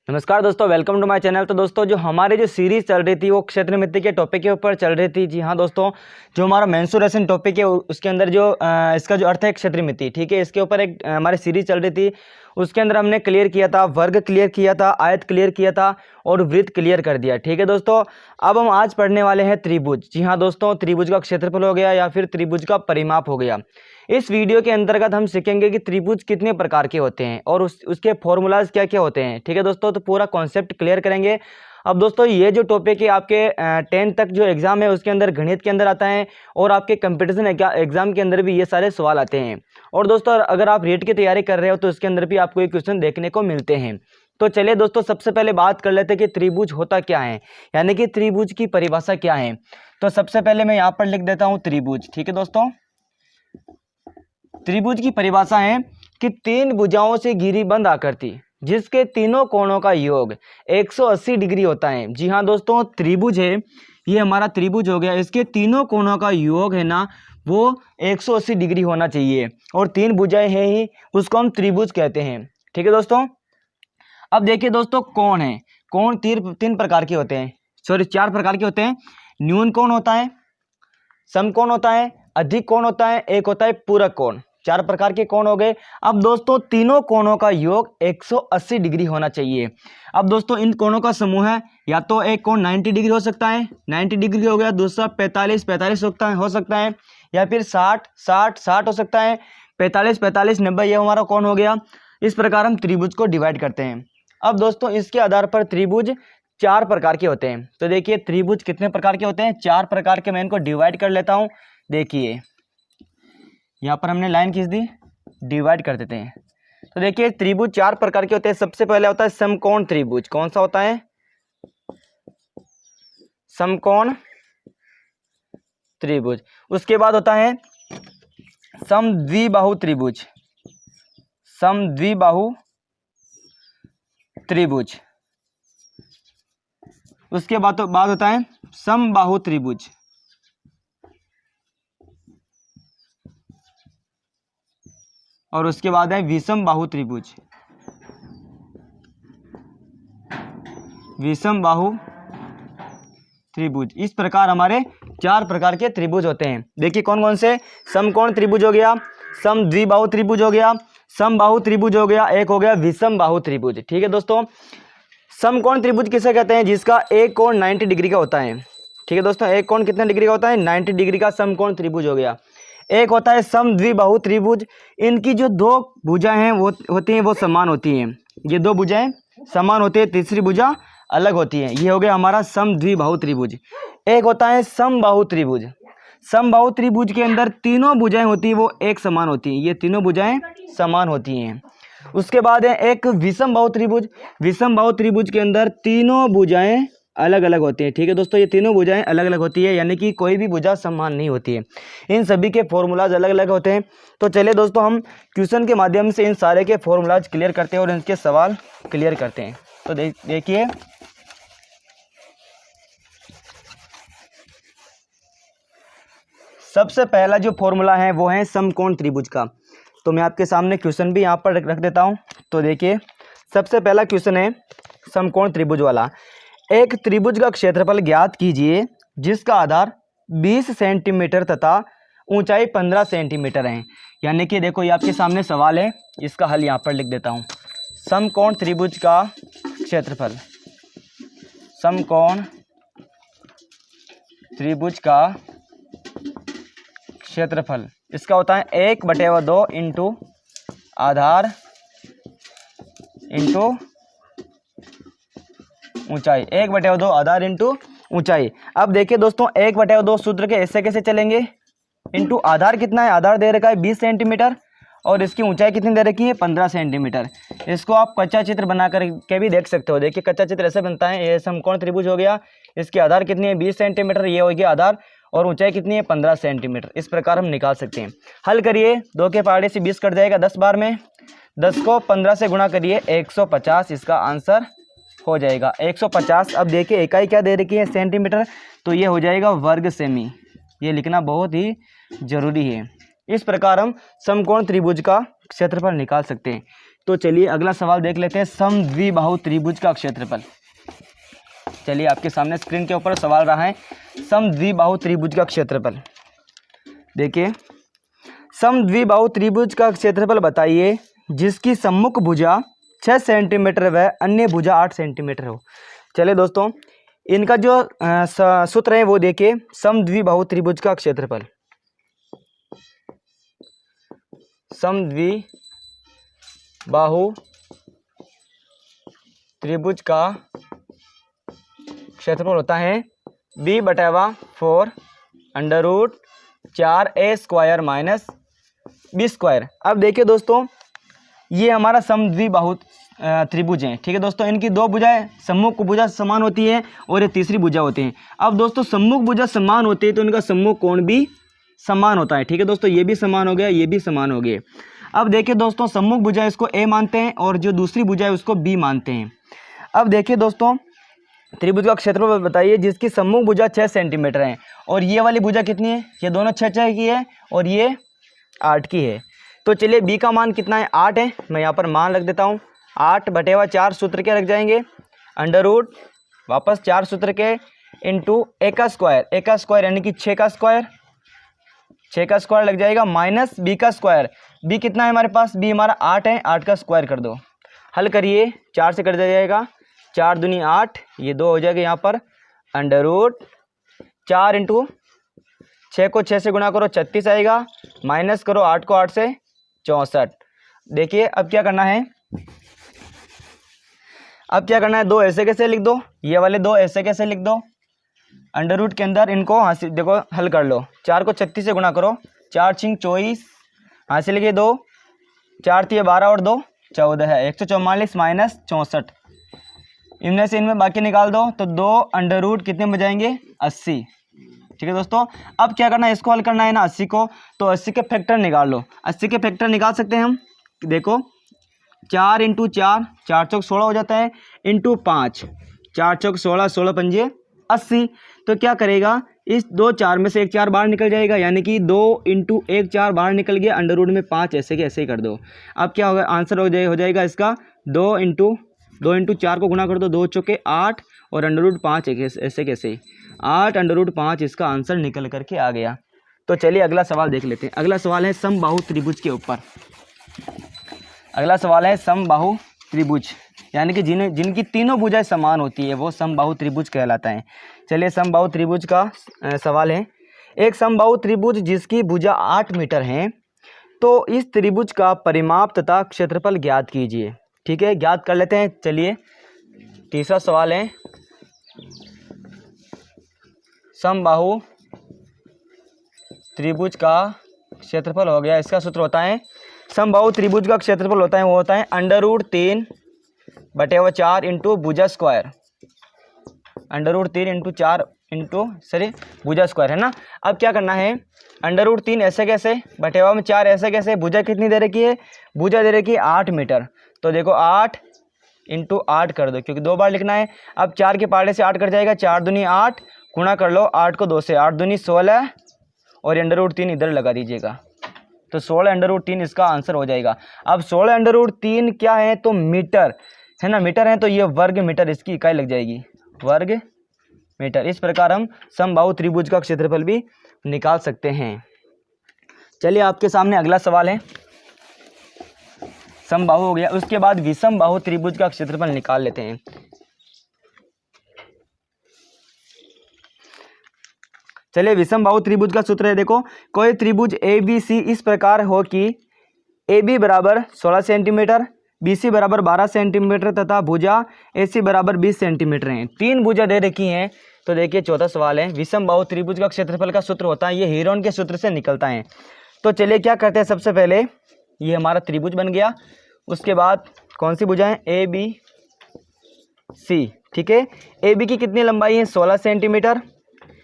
नमस्कार दोस्तों, welcome to my channel. तो दोस्तों जो हमारी जो सीरीज़ चल रही थी वो क्षेत्रमिति के टॉपिक के ऊपर चल रही थी। जी हाँ दोस्तों, जो हमारा मेंसुरेशन टॉपिक है उसके अंदर जो इसका जो अर्थ है क्षेत्रमिति, ठीक है, इसके ऊपर एक हमारी सीरीज़ चल रही थी। उसके अंदर हमने क्लियर किया था, वर्ग क्लियर किया था, आयत क्लियर किया था और वृत्त क्लियर कर दिया। ठीक है दोस्तों, अब हम आज पढ़ने वाले हैं त्रिभुज। जी हाँ दोस्तों, त्रिभुज का क्षेत्रफल हो गया या फिर त्रिभुज का परिमाप हो गया। इस वीडियो के अंतर्गत हम सीखेंगे कि त्रिभुज कितने प्रकार के होते हैं और उसके फॉर्मूलाज क्या क्या होते हैं। ठीक है दोस्तों, तो पूरा कॉन्सेप्ट क्लियर करेंगे। अब दोस्तों ये जो टॉपिक है आपके 10th तक जो एग्ज़ाम है उसके अंदर गणित के अंदर आता है और आपके कंपटीशन एग्ज़ाम के अंदर भी ये सारे सवाल आते हैं। और दोस्तों अगर आप रीट की तैयारी कर रहे हो तो उसके अंदर भी आपको ये क्वेश्चन देखने को मिलते हैं। तो चलिए दोस्तों, सबसे पहले बात कर लेते हैं कि त्रिभुज होता क्या है, यानी कि त्रिभुज की परिभाषा क्या है। तो सबसे पहले मैं यहाँ पर लिख देता हूँ त्रिभुज। ठीक है दोस्तों, त्रिभुज की परिभाषा है कि तीन भुजाओं से घिरी बंद आकृति जिसके तीनों कोणों का योग 180 डिग्री होता है। जी हाँ दोस्तों, त्रिभुज है, ये हमारा त्रिभुज हो गया, इसके तीनों कोणों का योग है ना वो 180 डिग्री होना चाहिए और तीन भुजाएं हैं ही, उसको हम त्रिभुज कहते हैं। ठीक है दोस्तों, अब देखिए दोस्तों कोण है, कोण तीन प्रकार के होते हैं, सॉरी 4 प्रकार के होते हैं। न्यून कोण होता है, समकोण होता है, अधिक कोण होता है, एक होता है पूरक कोण। 4 प्रकार के कोण हो गए। अब दोस्तों तीनों कोणों का योग 180 डिग्री होना चाहिए। अब दोस्तों इन कोणों का समूह है, या तो एक कोण 90 डिग्री हो सकता है, 90 डिग्री हो गया, दूसरा 45 हो सकता है, या फिर 60 हो सकता है, 45 90 ये हमारा कोण हो गया। इस प्रकार हम त्रिभुज को डिवाइड करते हैं। अब दोस्तों इसके आधार पर त्रिभुज 4 प्रकार के होते हैं। तो देखिए त्रिभुज कितने प्रकार के होते हैं, 4 प्रकार के। मैं इनको डिवाइड कर लेता हूँ। देखिए यहाँ पर हमने लाइन खींच दी, डिवाइड कर देते हैं। तो देखिए त्रिभुज 4 प्रकार के होते हैं। सबसे पहले होता है समकोण त्रिभुज। कौन सा होता है? समकोण त्रिभुज। उसके बाद होता है समद्विबाहु त्रिभुज, समद्विबाहु त्रिभुज। उसके बाद होता है समबाहु त्रिभुज। और उसके बाद है विषम बाहु त्रिभुज, विषम बाहु त्रिभुज। इस प्रकार हमारे 4 प्रकार के त्रिभुज होते हैं। देखिए कौन कौन से? समकोण त्रिभुज हो गया, समद्विबाहु त्रिभुज हो गया, समबाहु त्रिभुज हो गया, एक हो गया विषम बाहु त्रिभुज। ठीक है दोस्तों, समकोण त्रिभुज किसे कहते हैं? जिसका एक कोण 90 डिग्री का होता है। ठीक है दोस्तों, एक कोण कितने डिग्री का होता है? 90 डिग्री का समकोण त्रिभुज हो गया। एक होता है समद्विबाहु त्रिभुज, इनकी जो 2 भुजाएं हैं वो होती हैं, वो समान होती हैं। ये 2 भुजाएं समान होती है, तीसरी भुजा अलग होती है। ये हो गया हमारा समद्विबाहु त्रिभुज। एक होता है समबाहु त्रिभुज। समबाहु त्रिभुज के अंदर तीनों भुजाएं होती हैं वो एक समान होती हैं, ये तीनों भुजाएं समान होती हैं। उसके बाद है एक विषम बाहु त्रिभुज। विषम बाहु त्रिभुज के अंदर तीनों भुजाएं अलग अलग होती हैं। ठीक है दोस्तों, ये तीनों भुजाएं अलग अलग होती है, यानी कि कोई भी भुजा समान नहीं होती है। इन सभी के फॉर्मूलाज अलग अलग होते हैं। तो चलिए दोस्तों हम क्वेश्चन के माध्यम से इन सारे के फॉर्मूलाज क्लियर करते हैं और इनके सवाल क्लियर करते हैं। तो देखिए सबसे पहला जो फॉर्मूला है वो है समकोण त्रिभुज का। तो मैं आपके सामने क्वेश्चन भी यहाँ पर रख देता हूँ। तो देखिए सबसे पहला क्वेश्चन है समकोण त्रिभुज वाला। एक त्रिभुज का क्षेत्रफल ज्ञात कीजिए जिसका आधार 20 सेंटीमीटर तथा ऊंचाई 15 सेंटीमीटर है। यानी कि देखो ये आपके सामने सवाल है, इसका हल यहाँ पर लिख देता हूँ। समकोण त्रिभुज का क्षेत्रफल, समकोण त्रिभुज का क्षेत्रफल इसका होता है 1/2 इंटू आधार इंटू ऊंचाई, 1/2 आधार इंटू ऊंचाई। अब देखिए दोस्तों 1/2 सूत्र के ऐसे कैसे चलेंगे? इंटू आधार कितना है? आधार दे रखा है 20 सेंटीमीटर और इसकी ऊंचाई कितनी दे रखी है? 15 सेंटीमीटर। इसको आप कच्चा चित्र बना करके भी देख सकते हो। देखिए कच्चा चित्र ऐसे बनता है, ये समकोण त्रिभुज हो गया, इसकी आधार कितनी है? 20 सेंटीमीटर, ये हो गया आधार, और ऊंचाई कितनी है? 15 सेंटीमीटर। इस प्रकार हम निकाल सकते हैं। हल करिए, 2 के पहाड़े से 20 कट जाएगा 10 बार में, 10 को 15 से गुणा करिए, 150 इसका आंसर हो जाएगा 150। अब देखिए इकाई क्या दे रखी है? सेंटीमीटर, तो ये हो जाएगा वर्ग सेमी। ये लिखना बहुत ही जरूरी है। इस प्रकार हम समकोण त्रिभुज का क्षेत्रफल निकाल सकते हैं। तो चलिए अगला सवाल देख लेते हैं, समद्विबाहु त्रिभुज का क्षेत्रफल। चलिए आपके सामने स्क्रीन के ऊपर सवाल रहा है, समद्विबाहु त्रिभुज का क्षेत्रफल। देखिए, समद्विबाहु त्रिभुज का क्षेत्रफल बताइए जिसकी सम्मुख भुजा 6 सेंटीमीटर व अन्य भुजा 8 सेंटीमीटर हो। चलिए दोस्तों, इनका जो सूत्र है वो देखिए, समद्विबाहु त्रिभुज का क्षेत्रफल। समद्विबाहु त्रिभुज का क्षेत्रफल होता है b/4 √4a² माइनस b²। अब देखिए दोस्तों, ये हमारा समद्विबाहु त्रिभुज है, ठीक है दोस्तों। इनकी दो भुजाएं, सम्मुख भुजा समान होती है और ये तीसरी भुजा होती है। अब दोस्तों सम्मुख भुजा समान होती है तो इनका सम्मुख कोण भी समान होता है, ठीक है दोस्तों। ये भी समान हो गया, ये भी समान हो गए। अब देखिए दोस्तों, सम्मुख भुजा इसको a मानते हैं और जो दूसरी भुजा है उसको b मानते हैं। अब देखिए दोस्तों, त्रिभुज का क्षेत्रफल बताइए जिसकी सम्मुख भुजा 6 सेंटीमीटर है और ये वाली भुजा कितनी है, ये दोनों 6 की है और ये 8 की है। तो चलिए b का मान कितना है, 8 है। मैं यहाँ पर मान रख देता हूँ, 8/4 सूत्र के रख जाएंगे, √ वापस 4 सूत्र के इंटू a का स्क्वायर यानी कि 6 का स्क्वायर लग जाएगा, माइनस b का स्क्वायर। b कितना है हमारे पास, b हमारा 8 है, 8 का स्क्वायर कर दो। हल करिए, 4 से कट जाएगा, 4 दूनी 8, ये 2 हो जाएगा यहाँ पर, √ 4 इंटू 6 को 6 से गुणा करो 36 आएगा, माइनस करो 8 को 8 से 64। देखिए अब क्या करना है, दो ऐसे कैसे लिख दो, ये वाले दो ऐसे कैसे लिख दो, √ के अंदर इनको हासिल देखो हल कर लो। 4 को 36 से गुणा करो, 4 × 24 हासिल के 2, 4 × 12 और 2 14 है, 144 माइनस 64। इनमें से इनमें बाकी निकाल दो तो 2 √ कितने बजाएंगे, 80, ठीक है दोस्तों। अब क्या करना है, इसको हल करना है ना 80 को, तो 80 के फैक्टर निकाल लो। 80 के फैक्टर निकाल सकते हैं हम, देखो 4 × 4, 4 चौक 16 हो जाता है, इंटू 5, 4 चौक 16, 16 पंजे 80। तो क्या करेगा, इस 2 4 में से एक 4 बाहर निकल जाएगा, यानी कि 2 × 1 4 बाहर निकल गया, √ में 5 ऐसे के ऐसे ही कर दो। अब क्या होगा, आंसर हो जाएगा इसका 2 × 4 को गुणा कर दो, 2 चौके 8 और √ 5 ऐसे कैसे 8 √ 5 इसका आंसर निकल करके आ गया। तो चलिए अगला सवाल देख लेते हैं। अगला सवाल है समबाहु त्रिभुज के ऊपर। अगला सवाल है समबाहु त्रिभुज, यानी कि जिनकी तीनों भुजाएं समान होती है वो समबाहु त्रिभुज कहलाता है। चलिए समबाहु त्रिभुज का सवाल है, एक समबाहु त्रिभुज जिसकी भुजा 8 मीटर है, तो इस त्रिभुज का परिमाप तथा क्षेत्रफल ज्ञात कीजिए। ठीक है, ज्ञात कर लेते हैं। चलिए तीसरा सवाल है, समबाहु त्रिभुज का क्षेत्रफल हो गया, इसका सूत्र होता है, समबाहु त्रिभुज का क्षेत्रफल होता है वो होता है √3/4 इंटू भुजा स्क्वायर, √3 × 4 भुजा स्क्वायर है ना। अब क्या करना है, √3 ऐसे कैसे, बटेवा में 4 ऐसे कैसे, भुजा कितनी दे रखी है, भुजा दे रखी है 8 मीटर। तो देखो 8 × 8 कर दो, क्योंकि 2 बार लिखना है। अब 4 के पाड़े से 8 कट जाएगा, 4 दूनी 8, गुणा कर लो 8 को 2 से, 8 दूनी 16 और √3 इधर लगा दीजिएगा, तो 16 √3 इसका आंसर हो जाएगा। अब 16 √3 क्या है, तो मीटर है ना, मीटर है, तो ये वर्ग मीटर इसकी इकाई लग जाएगी, वर्ग मीटर। इस प्रकार हम समबाहु त्रिभुज का क्षेत्रफल भी निकाल सकते हैं। चलिए आपके सामने अगला सवाल है, समबाहु हो गया, उसके बाद विषमबाहु त्रिभुज का क्षेत्रफल निकाल लेते हैं। चलिए विषमबाहु त्रिभुज का सूत्र है, देखो कोई त्रिभुज ABC इस प्रकार हो कि AB बराबर 16 सेंटीमीटर, BC बराबर 12 सेंटीमीटर तथा भुजा AC बराबर 20 सेंटीमीटर हैं। 3 भुजा दे रखी हैं। तो देखिए चौथा सवाल है, विषमबाहु त्रिभुज का क्षेत्रफल का सूत्र होता है, ये हीरोन के सूत्र से निकलता है। तो चलिए क्या करते हैं, सबसे पहले ये हमारा त्रिभुज बन गया, उसके बाद कौन सी भुजा है, ABC, ठीक है। AB की कितनी लंबाई है, 16 सेंटीमीटर,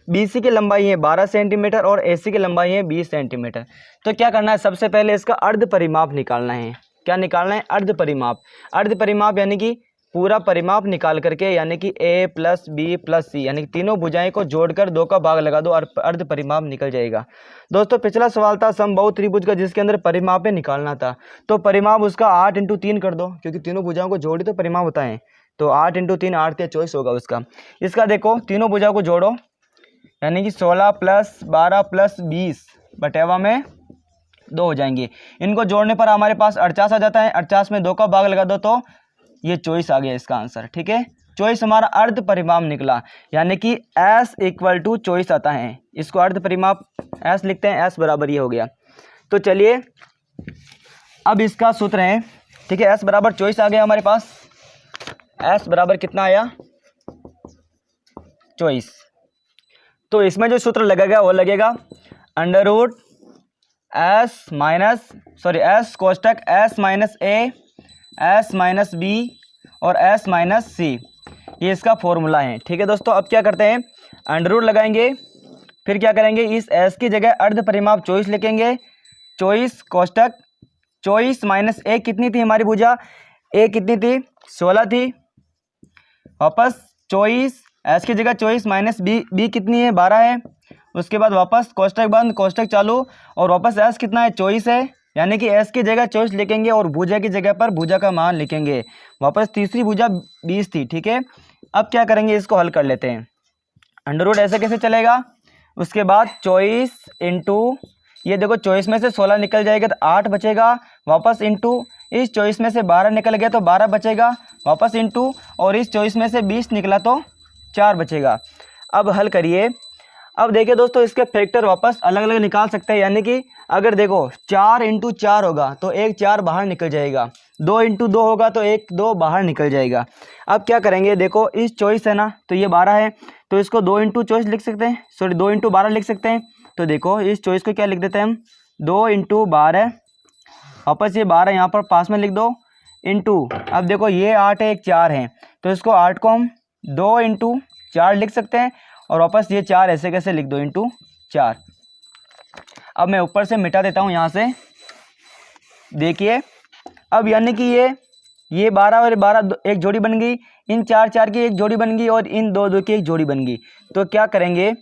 BC की लंबाई है 12 सेंटीमीटर और AC की लंबाई है 20 सेंटीमीटर। तो क्या करना है, सबसे पहले इसका अर्ध परिमाप निकालना है। क्या निकालना है, अर्ध परिमाप। अर्ध परिमाप यानी कि पूरा परिमाप निकाल करके, यानी कि a प्लस बी प्लस सी, यानी कि तीनों भुजाएं को जोड़कर 2 का भाग लगा दो और अर्ध परिमाप निकल जाएगा। दोस्तों पिछला सवाल था समबाहु त्रिभुज का, जिसके अंदर परिमाप में निकालना था। तो परिमाप उसका 8 × 3 कर दो, क्योंकि तीनों भुजाओं को जोड़ी तो परिमाप होता है। तो 8 × 3 8 या 24 होगा उसका। इसका देखो तीनों भुजाओं को जोड़ो, यानी कि 16 + 12 + 20 बटेवा में 2 हो जाएंगे। इनको जोड़ने पर हमारे पास 48 आ जाता है। 48 में 2 का भाग लगा दो तो ये 24 आ गया इसका आंसर। ठीक है, 24 हमारा अर्ध परिमाप निकला, यानी कि S = 24 आता है। इसको अर्ध परिमाप S लिखते हैं, S बराबर ये हो गया। तो चलिए अब इसका सूत्र है। ठीक है, S बराबर 24 आ गया हमारे पास। S बराबर कितना आया? 24। तो इसमें जो सूत्र लगेगा वो लगेगा S कोष्टक S - A S - B और S - C, ये इसका फॉर्मूला है। ठीक है दोस्तों, अब क्या करते हैं, अंडर लगाएंगे, फिर क्या करेंगे, इस S की जगह अर्ध परिमाप 24 लिखेंगे। 24 कोष्टक 24 - A कितनी थी हमारी भुजा? A कितनी थी? 16 थी। वापस 24 S की जगह 24 - B कितनी है? 12 है। उसके बाद वापस कोष्टक बंद, कोष्टक चालू, और वापस S कितना है? 24 है, यानी कि S की जगह 24 लिखेंगे और भुजा की जगह पर भुजा का मान लिखेंगे। वापस तीसरी भुजा 20 थी। ठीक है, अब क्या करेंगे, इसको हल कर लेते हैं। अंडर ऐसे कैसे चलेगा? उसके बाद 24 × ये देखो 24 में से 16 निकल जाएगा तो 8 बचेगा, वापस इंटू इस 24 में से 12 निकल गया तो 12 बचेगा, वापस इंटू, और इस 24 में से 20 निकला तो 4 बचेगा। अब हल करिए। अब देखिए दोस्तों, इसके फैक्टर वापस अलग अलग निकाल सकते हैं, यानी कि अगर देखो 4 × 4 होगा तो 1 4 बाहर निकल जाएगा, 2 × 2 होगा तो 1 2 बाहर निकल जाएगा। अब क्या करेंगे, देखो इस 24 है ना, तो ये 12 है, तो इसको 2 × 24 लिख सकते हैं, सॉरी 2 × 12 लिख सकते हैं। तो देखो इस 24 को क्या लिख देते हैं हम, 2 × 12, वापस ये 12 यहाँ पर पास में लिख दो, इंटू, अब देखो ये 8 है, एक 4 है, तो इसको 8 को हम 2 × 4 लिख सकते हैं, और वापस ये 4 ऐसे कैसे लिख दो, इंटू 4। अब मैं ऊपर से मिटा देता हूँ यहाँ से, देखिए अब यानी कि ये 12 और 12 एक जोड़ी बन गई, इन 4 4 की एक जोड़ी बन गई, और इन 2 2 की एक जोड़ी बन गई। तो क्या करेंगे,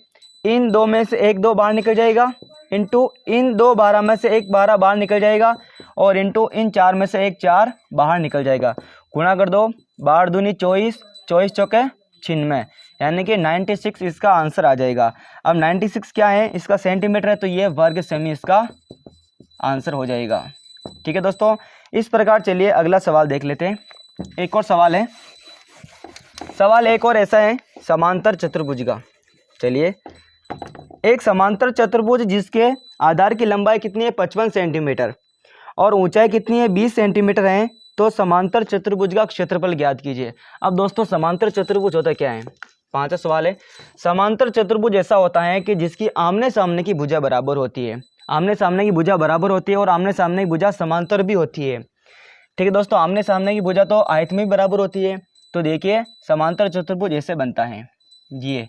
इन 2 में से 1 2 बाहर निकल जाएगा, इंटू इन 2 12 में से 1 12 बाहर निकल जाएगा, और इंटू इन 4 में से 1 4 बाहर निकल जाएगा। गुणा कर दो, 12 दूनी 24, 24 चौके 96, यानी कि 96 इसका आंसर आ जाएगा। अब 96 क्या है, इसका सेंटीमीटर है, तो ये वर्ग सेमी इसका आंसर हो जाएगा। ठीक है दोस्तों, इस प्रकार चलिए अगला सवाल देख लेते हैं। एक और सवाल है, सवाल एक और ऐसा है समांतर चतुर्भुज का। चलिए, एक समांतर चतुर्भुज जिसके आधार की लंबाई कितनी है, 55 सेंटीमीटर, और ऊंचाई कितनी है, 20 सेंटीमीटर है, तो समांतर चतुर्भुज का क्षेत्रफल ज्ञात कीजिए। अब दोस्तों समांतर चतुर्भुज होता क्या है, 5वां सवाल है। समांतर चतुर्भुज ऐसा होता है कि जिसकी आमने सामने की भुजा बराबर होती है, आमने सामने की भुजा बराबर होती है, और आमने सामने की भुजा समांतर भी होती है। ठीक है दोस्तों, आमने सामने की भुजा तो आयत में भी बराबर होती है। तो देखिए समांतर चतुर्भुज ऐसे बनता है ये।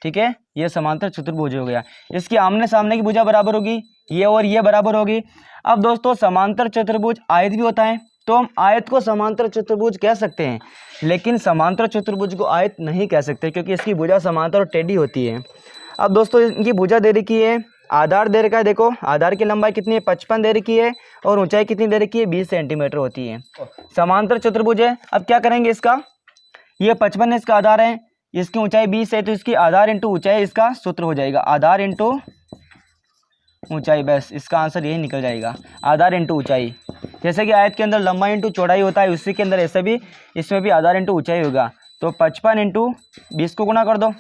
ठीक है, ये समांतर चतुर्भुज हो गया, इसकी आमने सामने की भुजा बराबर होगी, ये और ये बराबर होगी। अब दोस्तों समांतर चतुर्भुज आयत भी होता है, तो हम आयत को समांतर चतुर्भुज कह सकते हैं, लेकिन समांतर चतुर्भुज को आयत नहीं कह सकते, क्योंकि इसकी भुजा समांतर और टेढ़ी होती है। अब दोस्तों इनकी भुजा दे रखी है, आधार दे रखा है, देखो आधार की लंबाई कितनी है, 55 दे रखी है, और ऊंचाई कितनी दे रखी है, 20 सेंटीमीटर होती है। समांतर चतुर्भुज है। अब क्या करेंगे, इसका ये 55 इसका आधार है, इसकी ऊंचाई 20 है, तो इसकी आधार इंटू ऊंचाई इसका सूत्र हो जाएगा, आधार इंटू ऊंचाई, बस इसका आंसर यही निकल जाएगा, आधार इंटू ऊंचाई। जैसे कि आयत के अंदर लंबाई इंटू चौड़ाई होता है, उसी के अंदर ऐसे भी इसमें भी आधार इंटू ऊंचाई होगा। तो 55 × 20 को गुणा कर दो।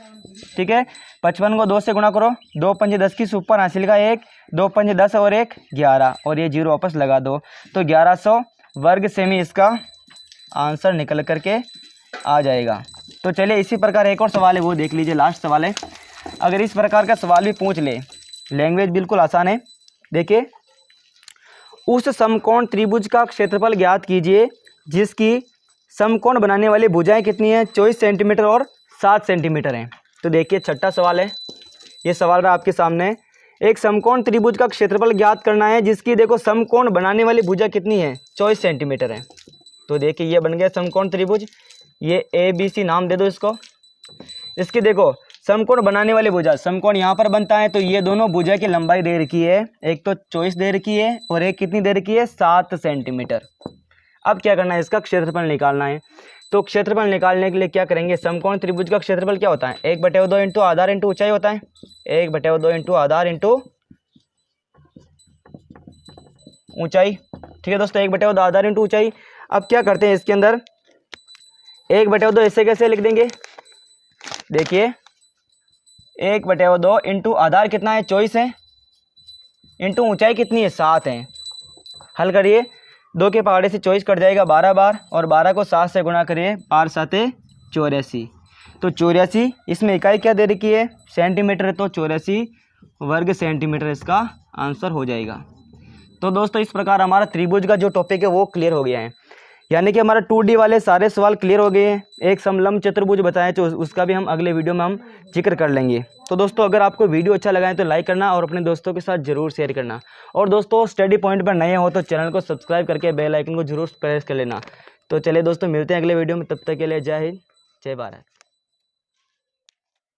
ठीक है, 55 को 2 से गुणा करो, 2 5 10 की सुपर हासिल का 1, 2 5 10 और 1 11, और ये 0 वापस लगा दो, तो 1100 वर्ग सेमी इसका आंसर निकल करके आ जाएगा। तो चलिए इसी प्रकार एक और सवाल है, वो देख लीजिए, लास्ट सवाल है। अगर इस प्रकार का सवाल भी पूछ ले, लैंग्वेज बिल्कुल आसान है। देखिए, उस समकोण त्रिभुज का क्षेत्रफल ज्ञात कीजिए जिसकी समकोण बनाने वाली भुजाएं कितनी है, 24 सेंटीमीटर और 7 सेंटीमीटर हैं। तो देखिए छठा सवाल है, ये सवाल रहा आपके सामने। एक समकोण त्रिभुज का क्षेत्रफल ज्ञात करना है जिसकी देखो समकोण बनाने वाली भुजा कितनी है, 24 सेंटीमीटर है। तो देखिए ये बन गया समकोण त्रिभुज, ये ABC नाम दे दो इसको। इसकी देखो समकोण बनाने वाली भुजा, समकोण यहाँ पर बनता है, तो ये दोनों भुजा की लंबाई दे रखी है, एक तो 24 दे रखी है और एक कितनी दे रखी है 7 सेंटीमीटर। अब क्या करना है, इसका क्षेत्रफल निकालना है। तो क्षेत्रफल निकालने के लिए क्या करेंगे, समकोण त्रिभुज का क्षेत्रफल क्या होता है, 1/2 इंटू आधार इंटू ऊंचाई होता है, 1/2 इंटू आधार इंटू ऊंचाई। ठीक है दोस्तों, 1/2 आधार इंटू ऊंचाई। अब क्या करते हैं, इसके अंदर 1/2 ऐसे कैसे लिख देंगे, देखिए 1/2 इंटू आधार कितना है 24 है, इंटू ऊंचाई कितनी है 7 है। हल करिए, 2 के पहाड़े से 24 कट जाएगा 12 बार, और 12 को 7 से गुणा करिए, 12 7 84। तो 84, इसमें इकाई क्या दे रखी है सेंटीमीटर, तो 84 वर्ग सेंटीमीटर इसका आंसर हो जाएगा। तो दोस्तों इस प्रकार हमारा त्रिभुज का जो टॉपिक है वो क्लियर हो गया है, यानी कि हमारा 2D वाले सारे सवाल क्लियर हो गए हैं। एक समलंब चतुर्भुज बताया, तो उसका भी हम अगले वीडियो में हम जिक्र कर लेंगे। तो दोस्तों अगर आपको वीडियो अच्छा लगा है तो लाइक करना और अपने दोस्तों के साथ जरूर शेयर करना। और दोस्तों स्टडी पॉइंट पर नए हो तो चैनल को सब्सक्राइब करके बेल आइकन को जरूर प्रेस कर लेना। तो चलिए दोस्तों मिलते हैं अगले वीडियो में, तब तक के लिए जय हिंद जय भारत।